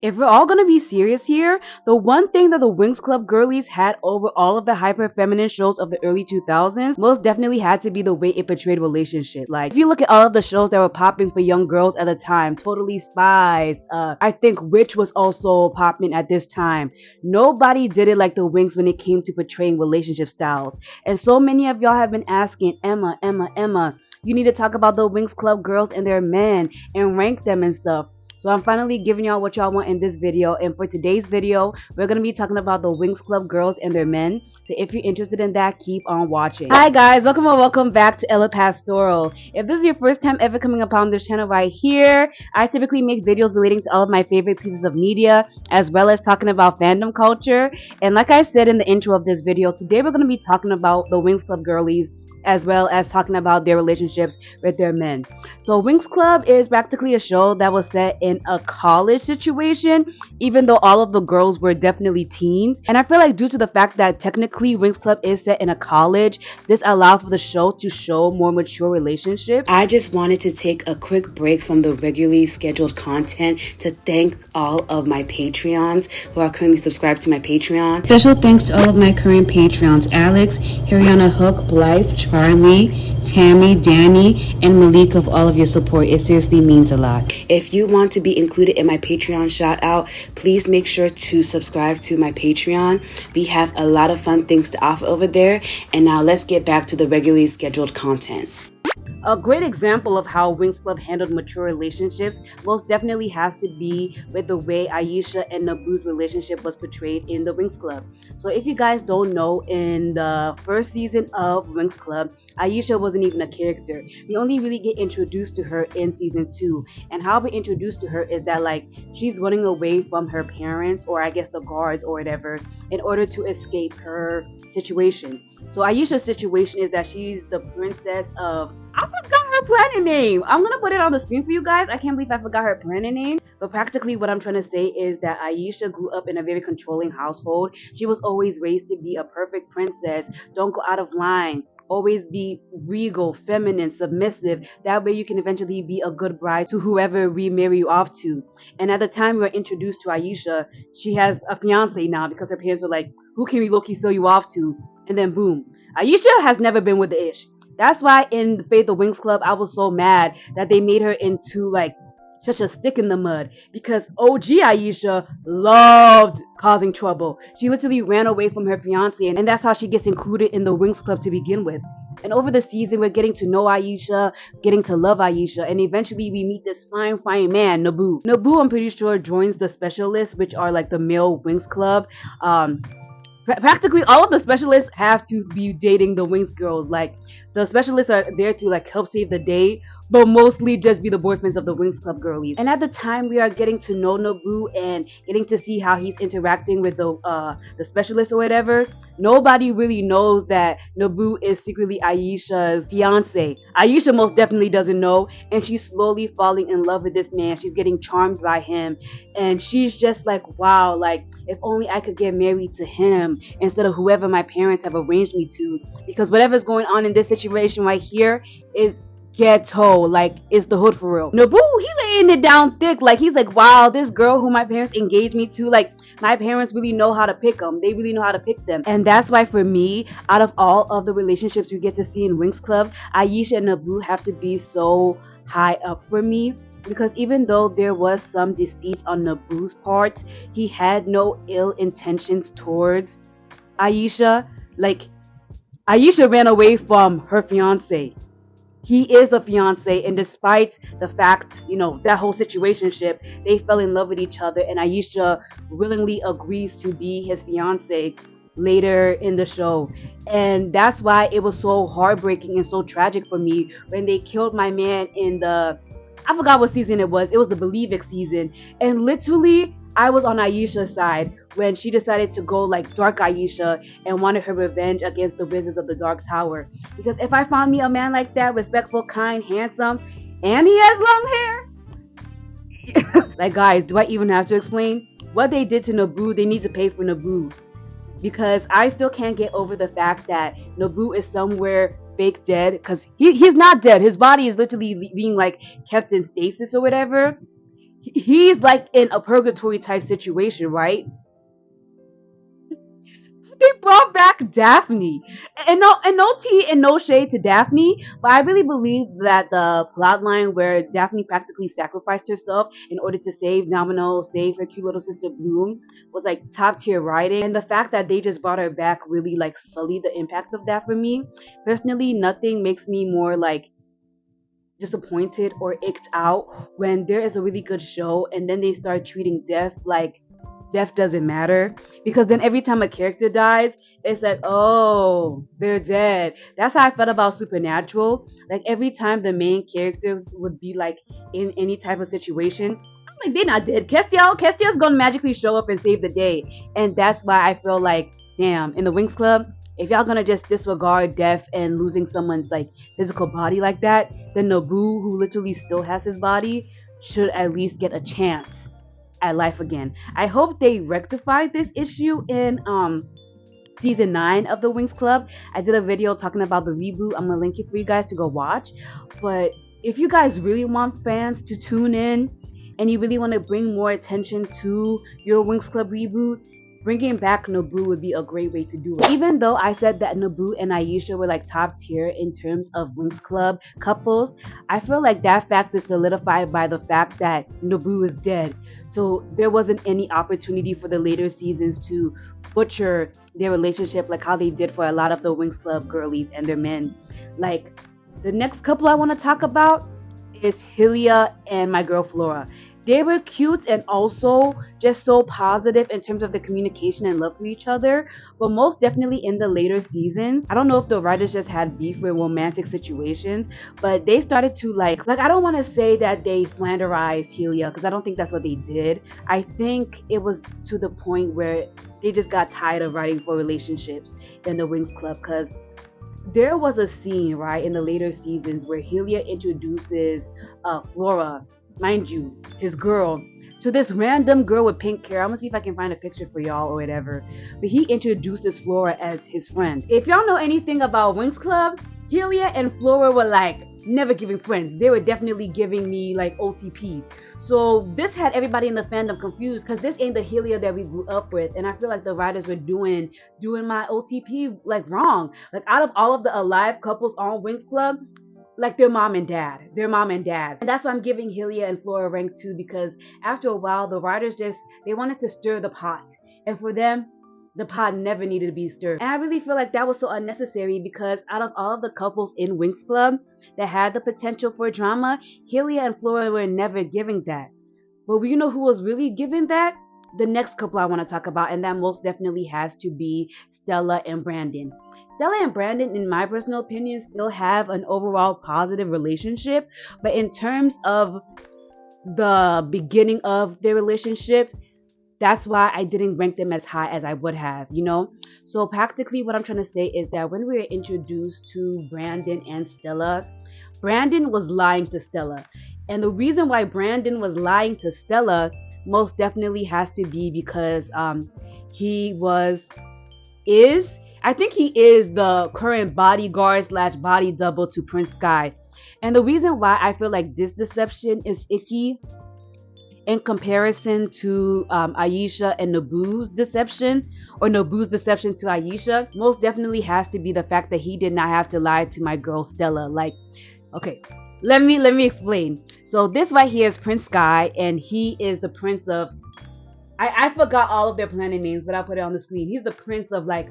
If we're all gonna be serious here, the one thing that the Winx Club girlies had over all of the hyper feminine shows of the early 2000s most definitely had to be the way it portrayed relationships. Like, if you look at all of the shows that were popping for young girls at the time, Totally Spies, I think Witch was also popping at this time. Nobody did it like the Winx when it came to portraying relationship styles. And so many of y'all have been asking, Emma, you need to talk about the Winx Club girls and their men and rank them and stuff. So I'm finally giving y'all what y'all want in this video. And for today's video, we're going to be talking about the Winx Club girls and their men. So if you're interested in that, keep on watching. Hi guys, welcome back to Ella Pastoral. If this is your first time ever coming upon this channel right here, I typically make videos relating to all of my favorite pieces of media, as well as talking about fandom culture. And like I said in the intro of this video, today we're going to be talking about the Winx Club girlies, as well as talking about their relationships with their men. So Winx Club is practically a show that was set in a college situation, even though all of the girls were definitely teens. And I feel like due to the fact that technically Winx Club is set in a college, this allowed for the show to show more mature relationships. I just wanted to take a quick break from the regularly scheduled content to thank all of my Patreons who are currently subscribed to my Patreon. Special thanks to all of my current Patreons: Alex, Hariana Hook, Blythe, Charlie, Tammy, Danny, and Malik. Of all of your support, it seriously means a lot. If you want to be included in my Patreon shout out, please make sure to subscribe to my Patreon. We have a lot of fun things to offer over there. And now let's get back to the regularly scheduled content. A great example of how Winx Club handled mature relationships most definitely has to be with the way Aisha and Nabu's relationship was portrayed in the Winx Club. So if you guys don't know, in the first season of Winx Club, Aisha wasn't even a character. We only really get introduced to her in season 2. And how we introduced to her is that, like, she's running away from her parents, or I guess the guards or whatever, in order to escape her situation. So Aisha's situation is that she's the princess of, I forgot her planet name. I'm gonna put it on the screen for you guys. I can't believe I forgot her planet name. But practically what I'm trying to say is that Aisha grew up in a very controlling household. She was always raised to be a perfect princess. Don't go out of line. Always be regal, feminine, submissive. That way you can eventually be a good bride to whoever we marry you off to. And at the time we were introduced to Aisha, she has a fiance now because her parents were like, who can we low-key sell you off to? And then boom. Aisha has never been with the ish. That's why in the Faith of Winx Club, I was so mad that they made her into like such a stick in the mud, because OG Aisha loved causing trouble. She literally ran away from her fiance, and that's how she gets included in the Winx Club to begin with. And over the season, we're getting to know Aisha, getting to love Aisha, and eventually we meet this fine man, Nabu. Nabu, I'm pretty sure, joins the Specialists, which are like the male Winx Club. Practically all of the specialists have to be dating the Winx girls. Like, the specialists are there to like help save the day, but mostly just be the boyfriends of the Winx Club girlies. And at the time we are getting to know Nabu and getting to see how he's interacting with the specialists or whatever, nobody really knows that Nabu is secretly Aisha's fiance. Aisha most definitely doesn't know, and she's slowly falling in love with this man. She's getting charmed by him, and she's just like, wow, like, if only I could get married to him instead of whoever my parents have arranged me to, because whatever's going on in this situation right here is ghetto. Like, it's the hood for real. Nabu, he's laying it down thick. Like, he's like, wow, this girl who my parents engaged me to, like, my parents really know how to pick them. They really know how to pick them. And that's why for me, out of all of the relationships we get to see in Winx Club, Aisha and Nabu have to be so high up for me. Because even though there was some deceit on Nabu's part, he had no ill intentions towards Aisha. Like, Aisha ran away from her fiance. He is the fiance, and despite the fact, you know, that whole situationship, they fell in love with each other, and Aisha willingly agrees to be his fiance later in the show. And that's why it was so heartbreaking and so tragic for me when they killed my man in the, I forgot what season it was the believix season. And literally I was on Aisha's side when she decided to go like dark Aisha and wanted her revenge against the Wizards of the Dark Tower. Because if I found me a man like that, respectful, kind, handsome, and he has long hair, like, guys, do I even have to explain? What they did to Nabu, they need to pay for Nabu. Because I still can't get over the fact that Nabu is somewhere fake dead, because he's not dead. His body is literally being like kept in stasis or whatever. he's like in a purgatory type situation, right? They brought back Daphne, and no tea and no shade to Daphne, but I really believe that the plot line where Daphne practically sacrificed herself in order to save Domino, save her cute little sister Bloom, was like top tier writing, and the fact that they just brought her back really like sullied the impact of that for me. Personally, nothing makes me more like disappointed or icked out when there is a really good show and then they start treating death like death doesn't matter, because then every time a character dies it's like, oh, they're dead. That's how I felt about Supernatural. Like every time the main characters would be like in any type of situation, I'm like, they're not dead. Kestiel's gonna magically show up and save the day. And that's why I feel like, damn, in the Winx Club, if y'all gonna just disregard death and losing someone's like physical body like that, then Nabu, who literally still has his body, should at least get a chance at life again. I hope they rectified this issue in season 9 of the Winx Club. I did a video talking about the reboot. I'm gonna link it for you guys to go watch. But if you guys really want fans to tune in and you really want to bring more attention to your Winx Club reboot, bringing back Nabu would be a great way to do it. Even though I said that Nabu and Aisha were like top tier in terms of Winx Club couples, I feel like that fact is solidified by the fact that Nabu is dead. So there wasn't any opportunity for the later seasons to butcher their relationship like how they did for a lot of the Winx Club girlies and their men. Like the next couple I want to talk about is Helia and my girl Flora. They were cute and also just so positive in terms of the communication and love for each other, but most definitely in the later seasons, I don't know if the writers just had beef with romantic situations, but they started to like I don't want to say that they slanderized Helia because I don't think that's what they did. I think it was to the point where they just got tired of writing for relationships in the Winx Club, because there was a scene right in the later seasons where Helia introduces Flora, mind you, his girl, to this random girl with pink hair. I'm gonna see if I can find a picture for y'all or whatever. But he introduces Flora as his friend. If y'all know anything about Winx Club, Helia and Flora were like never giving friends. They were definitely giving me like OTP. So this had everybody in the fandom confused because this ain't the Helia that we grew up with. And I feel like the writers were doing my OTP like wrong. Like out of all of the alive couples on Winx Club, like their mom and dad. And that's why I'm giving Helia and Flora rank 2, because after a while the writers just they wanted to stir the pot. And for them, the pot never needed to be stirred. And I really feel like that was so unnecessary, because out of all of the couples in Winx Club that had the potential for drama, Helia and Flora were never giving that. But you know who was really giving that? The next couple I want to talk about, and that most definitely has to be Stella and Brandon. Stella and Brandon, in my personal opinion, still have an overall positive relationship, but in terms of the beginning of their relationship, that's why I didn't rank them as high as I would have, you know? So practically what I'm trying to say is that when we were introduced to Brandon and Stella, Brandon was lying to Stella. And the reason why Brandon was lying to Stella most definitely has to be because he is I think he is the current bodyguard slash body double to Prince Sky. And the reason why I feel like this deception is icky in comparison to Aisha and Nabu's deception, or Nabu's deception to Aisha, most definitely has to be the fact that he did not have to lie to my girl Stella. Like, okay, let me explain. So this right here is Prince Sky, and he is the prince of I forgot all of their planet names, but I'll put it on the screen. He's the prince of like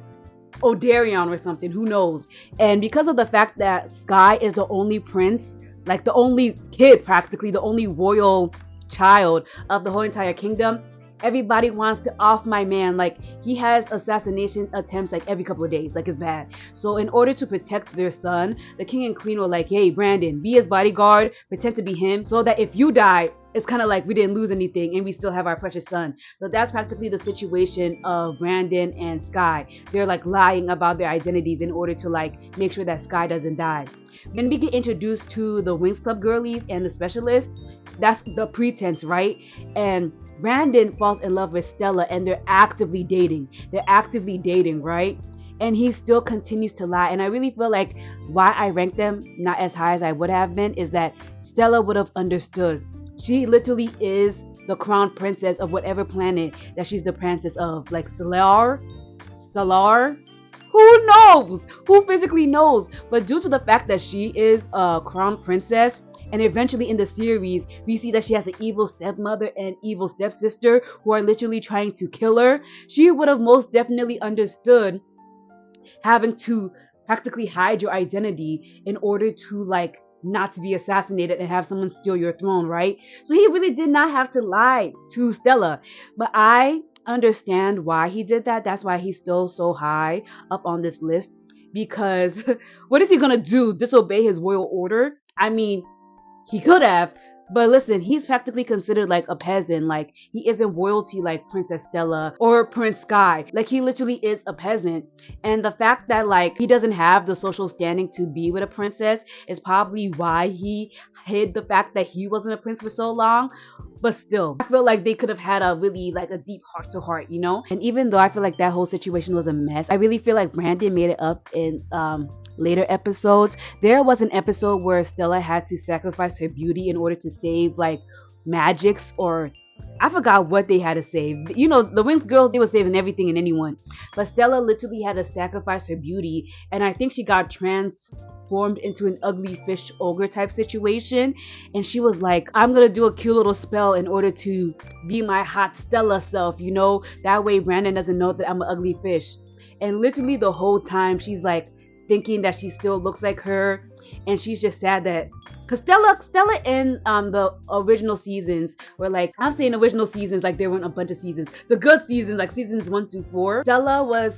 Odarion or something, who knows. And because of the fact that Sky is the only prince, like the only kid, practically the only royal child of the whole entire kingdom, everybody wants to off my man. Like, he has assassination attempts like every couple of days. Like, it's bad. So in order to protect their son, the king and queen were like, hey, Brandon, be his bodyguard, pretend to be him, so that if you die, it's kind of like we didn't lose anything and we still have our precious son. So that's practically the situation of Brandon and Sky. They're like lying about their identities in order to like make sure that Sky doesn't die. When we get introduced to the Winx Club girlies and the specialists, that's the pretense, right? And Brandon falls in love with Stella and they're actively dating. Right? And he still continues to lie. And I really feel like why I rank them not as high as I would have been is that Stella would have understood She literally is the crown princess of whatever planet that she's the princess of, like Stellar. Who knows? Who physically knows? But due to the fact that she is a crown princess, and eventually in the series, we see that she has an evil stepmother and evil stepsister who are literally trying to kill her. She would have most definitely understood having to practically hide your identity in order to like not to be assassinated and have someone steal your throne, right? So he really did not have to lie to Stella. But I understand why he did that. That's why he's still so high up on this list. Because what is he gonna do? Disobey his royal order? I mean, he could have, but listen, he's practically considered like a peasant. Like, he isn't royalty like Princess Stella or Prince Sky. Like, he literally is a peasant. And the fact that like he doesn't have the social standing to be with a princess is probably why he hid the fact that he wasn't a prince for so long. But still, I feel like they could have had a really like a deep heart to heart, you know? And even though I feel like that whole situation was a mess, I really feel like Brandon made it up in later episodes. There was an episode where Stella had to sacrifice her beauty in order to save like magics, or I forgot what they had to save. You know, the Winx girls, they were saving everything and anyone. But Stella literally had to sacrifice her beauty, and I think she got transformed into an ugly fish ogre type situation. And she was like, I'm gonna do a cute little spell in order to be my hot Stella self, you know? That way Brandon doesn't know that I'm an ugly fish. And literally the whole time she's like thinking that she still looks like her, and she's just sad that because Stella in the original seasons were like, I'm saying original seasons like there weren't a bunch of seasons, the good seasons like seasons 1 through 4, Stella was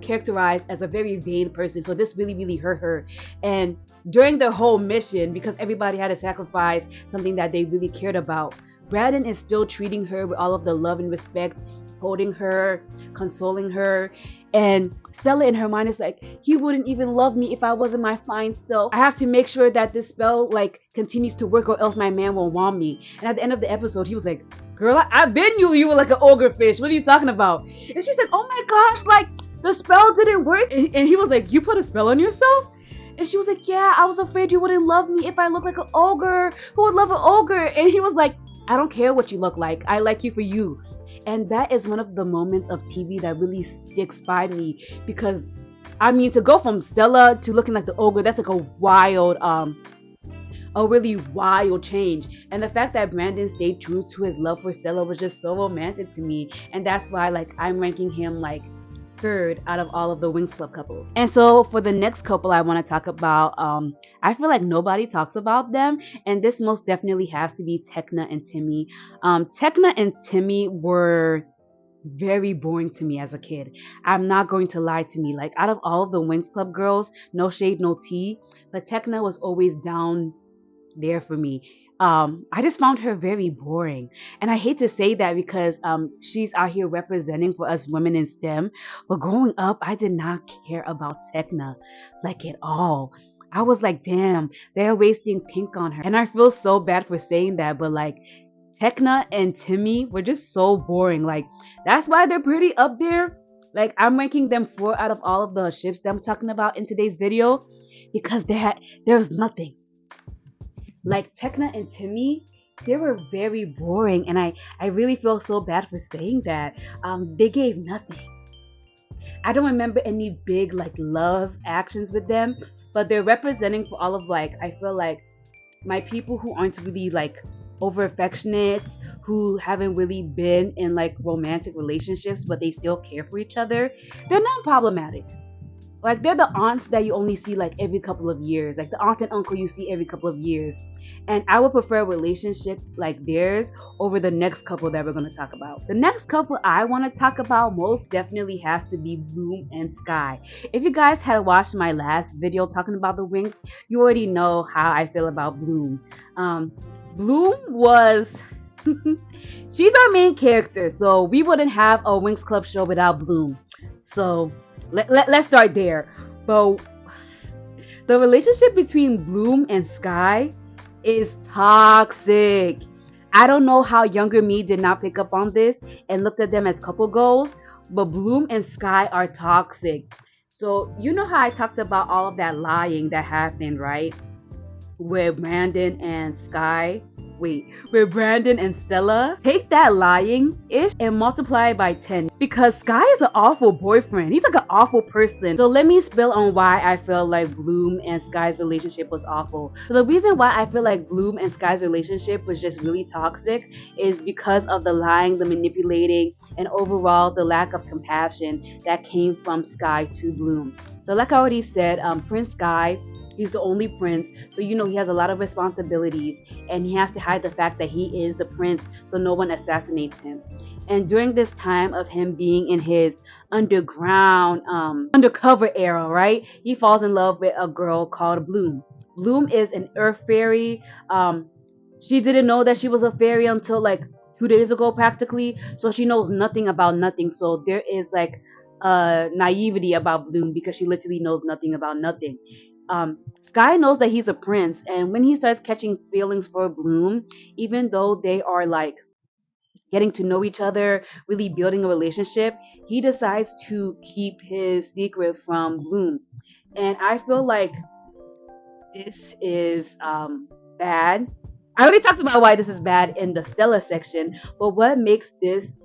characterized as a very vain person, so this really hurt her. And during the whole mission, because everybody had to sacrifice something that they really cared about, Brandon is still treating her with all of the love and respect, holding her, consoling her. And Stella in her mind is like, he wouldn't even love me if I wasn't my fine self. I have to make sure that this spell like continues to work, or else my man won't want me. And at the end of the episode, he was like, girl, I've been you were like an ogre fish. What are you talking about? And she said, oh my gosh, like the spell didn't work. And he was like, you put a spell on yourself? And she was like, yeah, I was afraid you wouldn't love me if I looked like an ogre. Who would love an ogre? And he was like, I don't care what you look like. I like you for you. And that is one of the moments of TV that really sticks by me, because I mean, to go from Stella to looking like the ogre, that's like a really wild change. And the fact that Brandon stayed true to his love for Stella was just so romantic to me. And that's why like I'm ranking him like third out of all of the Winx Club couples. And so for the next couple I want to talk about, I feel like nobody talks about them, and this most definitely has to be Tekna and Timmy. Tekna and Timmy were very boring to me as a kid. I'm not going to lie to me. Like, out of all of the Winx Club girls, no shade, no tea, but Tekna was always down there for me. I just found her very boring. And I hate to say that because she's out here representing for us women in STEM. But growing up, I did not care about Tekna, like at all. I was like, damn, they're wasting pink on her. And I feel so bad for saying that, but like, Tekna and Timmy were just so boring. Like, that's why they're pretty up there. Like, I'm ranking them 4 out of all of the ships that I'm talking about in today's video, because there's nothing. Like, Tekna and Timmy, they were very boring, and I really feel so bad for saying that. They gave nothing. I don't remember any big like love actions with them, but they're representing for all of like, I feel like my people who aren't really like over affectionate, who haven't really been in like romantic relationships, but they still care for each other. They're not problematic. Like, they're the aunts that you only see like every couple of years, like the aunt and uncle you see every couple of years. And I would prefer a relationship like theirs over the next couple that we're going to talk about. The next couple I want to talk about most definitely has to be Bloom and Sky. If you guys had watched my last video talking about the Winx, you already know how I feel about Bloom. Bloom was she's our main character, so we wouldn't have a Winx Club show without Bloom. So let's start there. But the relationship between Bloom and Sky is toxic. I don't know how younger me did not pick up on this and looked at them as couple goals, but Bloom and Sky are toxic. So you know how I talked about all of that lying that happened, right? With Brandon and Sky. wait, with Brandon and Stella, take that lying-ish and multiply it by 10. Because Sky is an awful boyfriend. He's like an awful person. So let me spill on why I feel like Bloom and Sky's relationship was awful. So the reason why I feel like Bloom and Sky's relationship was just really toxic is because of the lying, the manipulating, and overall the lack of compassion that came from Sky to Bloom. So like I already said, Prince Sky, he's the only prince, so he has a lot of responsibilities, and he has to hide the fact that he is the prince so no one assassinates him. And during this time of him being in his underground, undercover era, right, he falls in love with a girl called Bloom. Bloom is an earth fairy. She didn't know that she was a fairy until like 2 days ago, practically. So she knows nothing about nothing. So there is like naivety about Bloom because she literally knows nothing about nothing. Sky knows that he's a prince, and when he starts catching feelings for Bloom, even though they are like getting to know each other, really building a relationship, he decides to keep his secret from Bloom. And I feel like this is bad. I already talked about why this is bad in the Stella section, but what makes this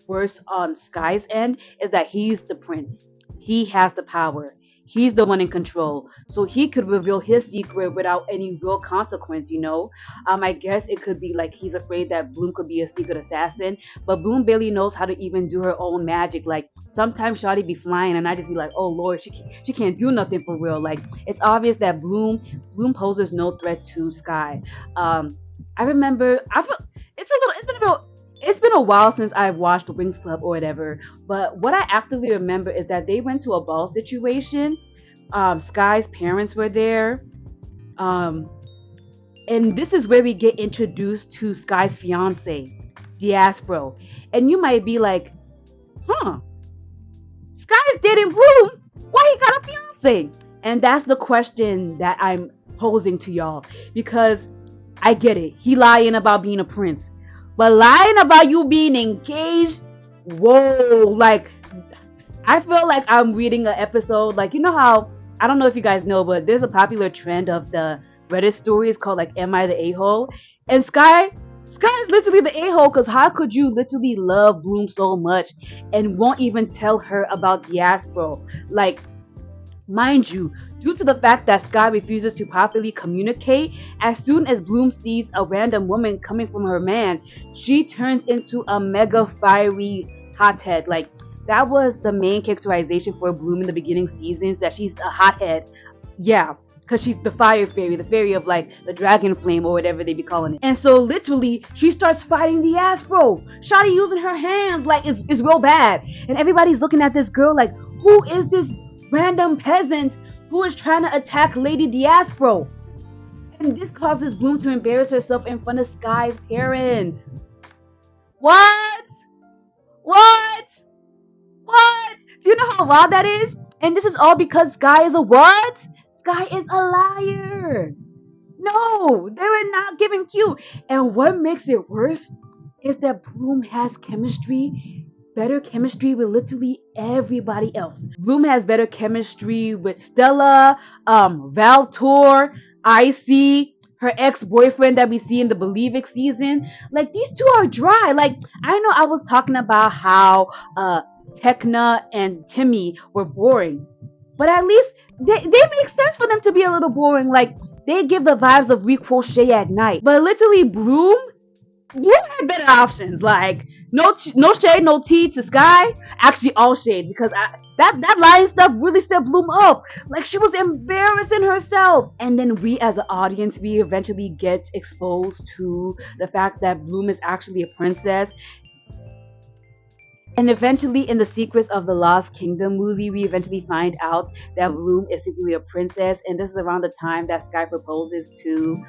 worse on Sky's end is that he's the prince. He has the power. He's the one in control. So he could reveal his secret without any real consequence. I guess it could be like he's afraid that Bloom could be a secret assassin, but Bloom barely knows how to even do her own magic. Like sometimes Shawty be flying and I just be like, oh Lord, she can't do nothing for real. Like it's obvious that Bloom poses no threat to Sky. I remember it's been a while since I've watched Winx Club or whatever, but what I actively remember is that they went to a ball situation. Sky's parents were there. And this is where we get introduced to Sky's fiance, Diaspro. And you might be like, huh, Sky's dating Bloom? Why he got a fiance? And that's the question that I'm posing to y'all. Because I get it. He lying about being a prince. But lying about you being engaged, whoa, like, I feel like I'm reading an episode, like, how, I don't know if you guys know, but there's a popular trend of the Reddit stories called, like, Am I the A-hole? And Sky is literally the a-hole, because how could you literally love Bloom so much and won't even tell her about Diaspro? Like, mind you, due to the fact that Sky refuses to properly communicate, as soon as Bloom sees a random woman coming from her man, she turns into a mega fiery hothead. Like, that was the main characterization for Bloom in the beginning seasons, that she's a hothead. Yeah, because she's the fire fairy, the fairy of like the dragon flame or whatever they be calling it. And so literally, she starts fighting the Astro. Shawty using her hands, like it's real bad. And everybody's looking at this girl like, who is this random peasant who is trying to attack Lady Diaspro? And this causes Bloom to embarrass herself in front of Sky's parents. What? Do you know how wild that is? And this is all because Sky is a what? Sky is a liar. No, they were not giving cute. And what makes it worse is that Bloom has better chemistry with literally everybody else. Bloom has better chemistry with Stella, Valtor, Icy, her ex-boyfriend that we see in the believix season. Like, these two are dry. Like, I know I was talking about how Tekna and Timmy were boring, but at least they make sense for them to be a little boring. Like, they give the vibes of re-crochet at night. But literally, Bloom had better options. Like, no shade, no tea to Sky. Actually, all shade, because that lying stuff really set Bloom up. Like, she was embarrassing herself. And then we as an audience, we eventually get exposed to the fact that Bloom is actually a princess. And eventually, in the Secrets of the Lost Kingdom movie, we eventually find out that Bloom is secretly a princess, and this is around the time that Sky proposes to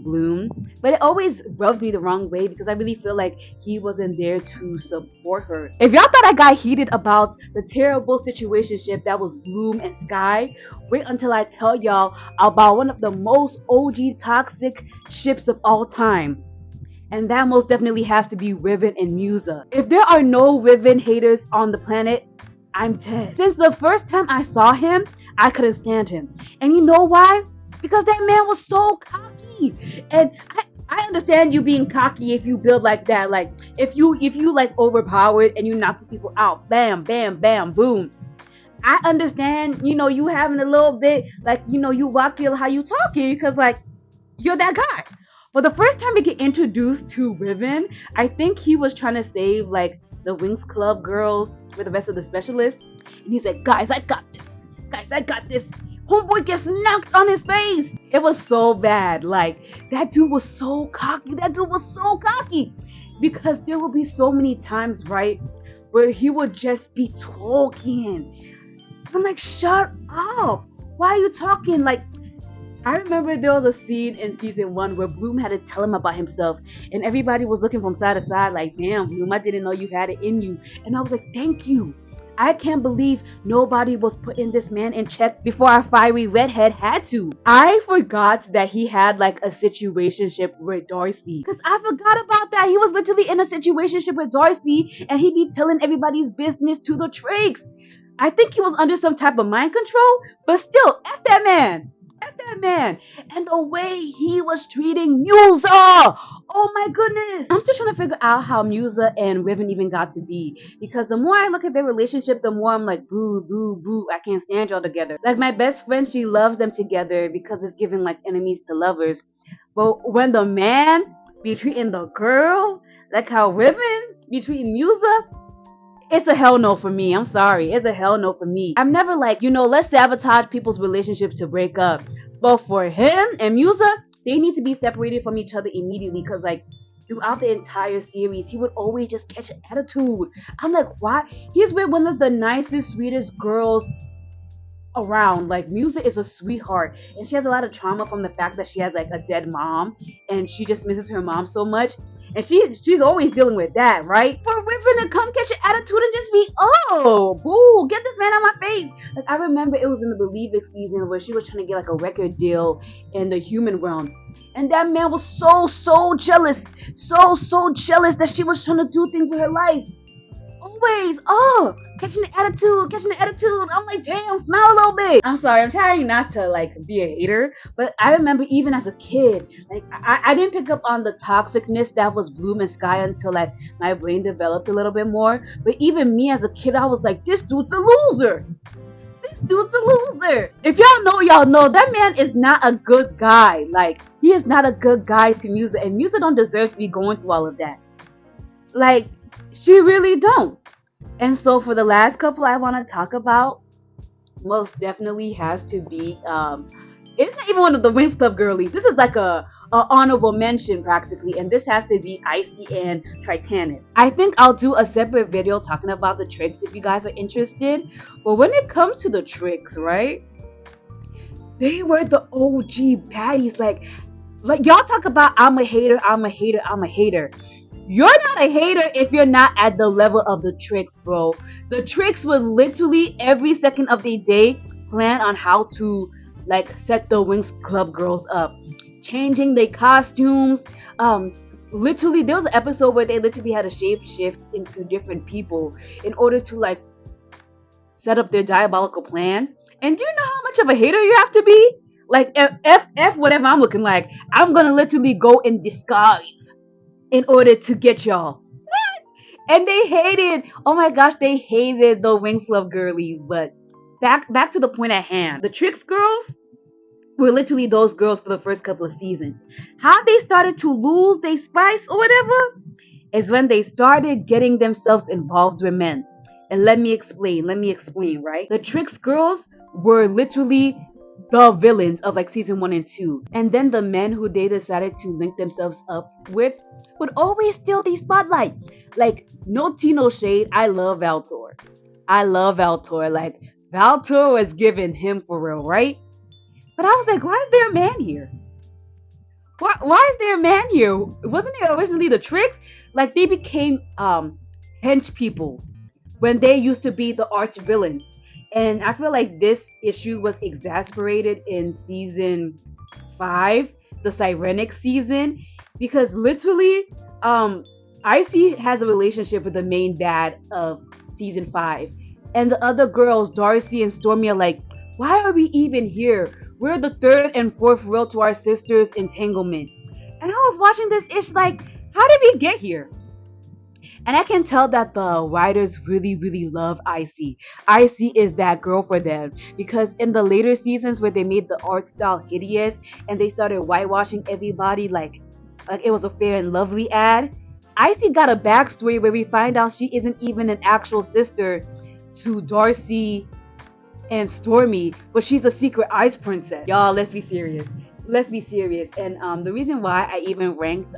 Bloom. But it always rubbed me the wrong way because I really feel like he wasn't there to support her. If y'all thought I got heated about the terrible situationship that was Bloom and Sky, wait until I tell y'all about one of the most OG toxic ships of all time. And that most definitely has to be Riven and Musa. If there are no Riven haters on the planet, I'm dead. Since the first time I saw him, I couldn't stand him. And you know why? Because that man was so cocky. And I understand you being cocky if you build like that. Like if you like overpowered and you knock people out, bam, bam, bam, boom. I understand, you having a little bit like, you walk feel how you talking because like you're that guy. But the first time we get introduced to Riven, I think he was trying to save like the Winx Club girls with the rest of the specialists. And he's like, guys, I got this. Guys, I got this. Homeboy gets knocked on his face. It was so bad. Like, that dude was so cocky. That dude was so cocky. Because there will be so many times, right, where he would just be talking. I'm like, shut up. Why are you talking? Like, I remember there was a scene in season 1 where Bloom had to tell him about himself, and everybody was looking from side to side, like, damn, Bloom, I didn't know you had it in you. And I was like, thank you. I can't believe nobody was putting this man in check before our fiery redhead had to. I forgot that he had like a situationship with Darcy. Because I forgot about that. He was literally in a situationship with Darcy and he'd be telling everybody's business to the tricks. I think he was under some type of mind control, but still, F that man. F that man. And the way he was treating Musa. Oh my goodness. I'm still trying to figure out how Musa and Riven even got to be. Because the more I look at their relationship, the more I'm like, boo, boo, boo. I can't stand y'all together. Like my best friend, she loves them together because it's giving like enemies to lovers. But when the man be treating the girl, like how Riven be treating Musa, it's a hell no for me. I'm sorry. It's a hell no for me. I'm never like, let's sabotage people's relationships to break up. But for him and Musa, they need to be separated from each other immediately because, like, throughout the entire series, he would always just catch an attitude. I'm like, why? He's with one of the nicest, sweetest girls around. Like, Musa is a sweetheart and she has a lot of trauma from the fact that she has like a dead mom and she just misses her mom so much, and she's always dealing with that, right? For Riven to come catch an attitude and just be, oh boo, get this man out my face. Like, I remember it was in the believix season where she was trying to get like a record deal in the human realm, and that man was so jealous, so jealous that she was trying to do things with her life. Always, catching the attitude. I'm like, damn, smile a little bit. I'm sorry, I'm trying not to like be a hater, but I remember even as a kid, like I didn't pick up on the toxicness that was Bloom and Sky until like my brain developed a little bit more. But even me as a kid, I was like, this dude's a loser. This dude's a loser. If y'all know that man is not a good guy. Like, he is not a good guy to Musa, and Musa don't deserve to be going through all of that. Like, she really don't. And so for the last couple I want to talk about, most definitely has to be it's not even one of the Winx Club girlies. This is like a honorable mention practically, and this has to be Icy and Tritanus. I think I'll do a separate video talking about the tricks if you guys are interested. But when it comes to the tricks, right? They were the OG baddies. Like y'all talk about I'm a hater. You're not a hater if you're not at the level of the tricks, bro. The tricks would literally every second of the day plan on how to like set the Winx Club girls up, changing their costumes. Literally, there was an episode where they literally had to shape shift into different people in order to like set up their diabolical plan. And do you know how much of a hater you have to be? Like, F whatever I'm looking like, I'm gonna literally go in disguise in order to get y'all. What? And they hated, oh my gosh, they hated the Winx Club girlies. But back to the point at hand. The Tricks girls were literally those girls for the first couple of seasons. How they started to lose their spice or whatever is when they started getting themselves involved with men. And let me explain, right? The Tricks girls were literally the villains of like season 1 and 2. And then the men who they decided to link themselves up with would always steal the spotlight. Like, no tea, no shade. I love Valtor. Like, Valtor was giving him for real, right? But I was like, why is there a man here? Why is there a man here? Wasn't it originally the Tricks? Like, they became hench people when they used to be the arch villains. And I feel like this issue was exasperated in season 5, the Sirenix season, because literally, Icy has a relationship with the main bad of season 5. And the other girls, Darcy and Stormy, are like, why are we even here? We're the third and fourth rail to our sister's entanglement. And And I was watching this ish like, how did we get here? And I can tell that the writers really, really love Icy. Icy is that girl for them because in the later seasons where they made the art style hideous and they started whitewashing everybody like it was a Fair and Lovely ad, Icy got a backstory where we find out she isn't even an actual sister to Darcy and Stormy, but she's a secret ice princess. Y'all, let's be serious. Let's be serious. And the reason why I even ranked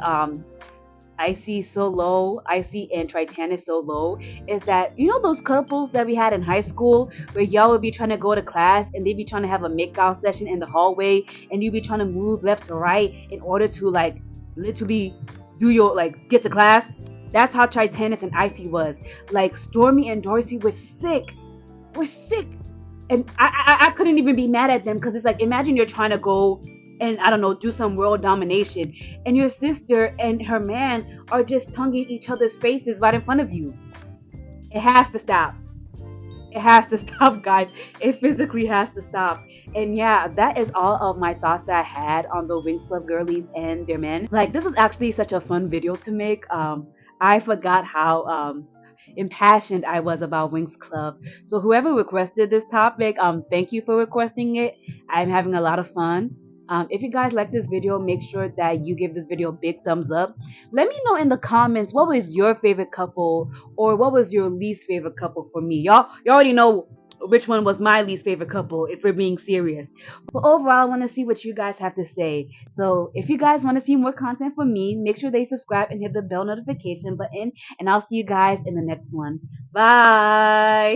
Icy so low, Icy and Tritanus so low, is that you know those couples that we had in high school where y'all would be trying to go to class and they'd be trying to have a makeout session in the hallway and you'd be trying to move left to right in order to like literally do your like get to class. That's how Tritanus and Icy was. Like Stormy and Darcy were sick. We're sick. And I couldn't even be mad at them because it's like imagine you're trying to go and I don't know do some world domination and your sister and her man are just tonguing each other's faces right in front of you. It has to stop. It has to stop, guys. It physically has to stop. And yeah, that is all of my thoughts that I had on the Winx Club girlies and their men. Like this was actually such a fun video to make. I forgot how impassioned I was about Winx Club. So whoever requested this topic, thank you for requesting it. I'm having a lot of fun. If you guys like this video, make sure that you give this video a big thumbs up. Let me know in the comments what was your favorite couple or what was your least favorite couple for me. You already know which one was my least favorite couple if we're being serious. But overall, I want to see what you guys have to say. So if you guys want to see more content from me, make sure they subscribe and hit the bell notification button. And I'll see you guys in the next one. Bye.